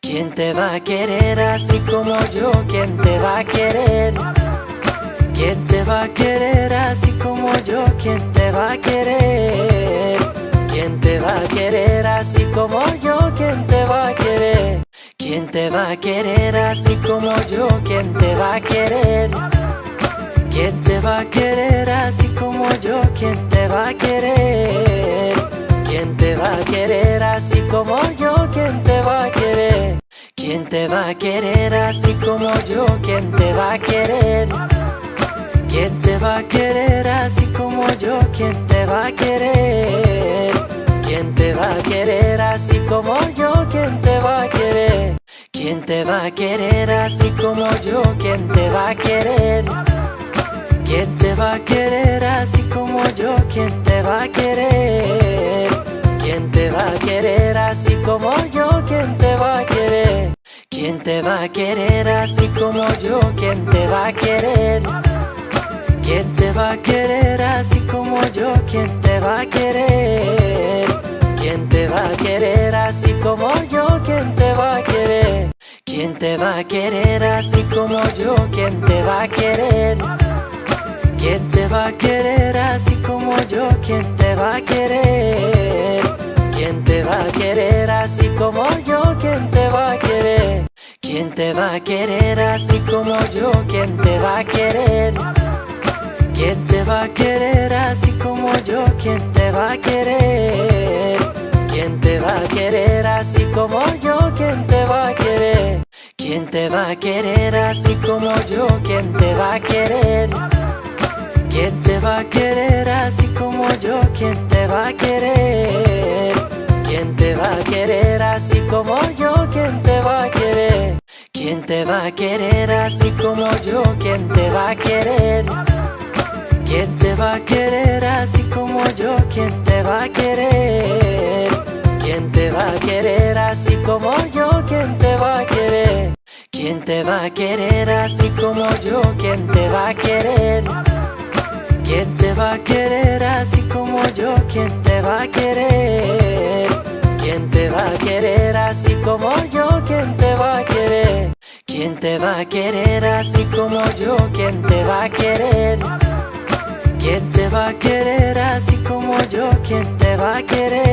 ¿Quién te va a querer así como yo? ¿Quién te va a querer? ¿Quién te va a querer así como yo? ¿Quién te va a querer? ¿Quién te va a querer así como yo? ¿Quién te va a querer? ¿Quién te va a querer así como yo? ¿Quién te va a querer? ¿Quién te va a querer así como yo? ¿Quién te va a querer? ¿Quién te va a querer así como yo? ¿Quién te va a querer? ¿Quién te va a querer así como yo? ¿Quién te va a querer? ¿Quién te va a querer así como yo? ¿Quién te va a querer? ¿Quién te va a querer así como yo? ¿Quién te va a querer? ¿Quién te va a querer así como yo? ¿Quién te va a querer? ¿Quién te va a querer así como yo? ¿Quién te va a querer? ¿Quién te va a querer así como yo? ¿Quién te va a querer? ¿Quién te va a querer así como yo? ¿Quién te va a querer? ¿Quién te va a querer así como yo? ¿Quién te va a querer? ¿Quién te va a querer así como yo? ¿Quién te va a querer? ¿Quién te va a querer así como yo? ¿Quién te va a querer? ¿Quién te va a querer así como yo? ¿Quién te va a querer? ¿Quién te va a querer así como yo? ¿Quién te va a querer? ¿Quién te va a querer así como yo? ¿Quién te va a querer? ¿Quién te va a querer así como yo? ¿Quién te va a querer? ¿Quién te va a querer así como yo? ¿Quién te va a querer? ¿Quién te va a querer así como yo? ¿Quién te va a querer? ¿Quién te va a querer así como yo? ¿Quién te va a querer? ¿Quién te va a querer así como yo? ¿Quién te va a querer? ¿Quién te va a querer así como yo? ¿Quién te va a querer? ¿Quién te va a querer así como yo? ¿Quién te va a querer? ¿Quién te va a querer así como yo? ¿Quién te va a querer? ¿Quién te va a querer así como yo? ¿Quién te va a querer? ¿Quién te va a querer así como yo? ¿Quién te va a querer? ¿Quién te va a querer así como yo? ¿Quién te va a querer? ¿Quién te va a querer así como yo? ¿Quién te va a querer? ¿Quién te va a querer así como yo? ¿Quién te va a querer?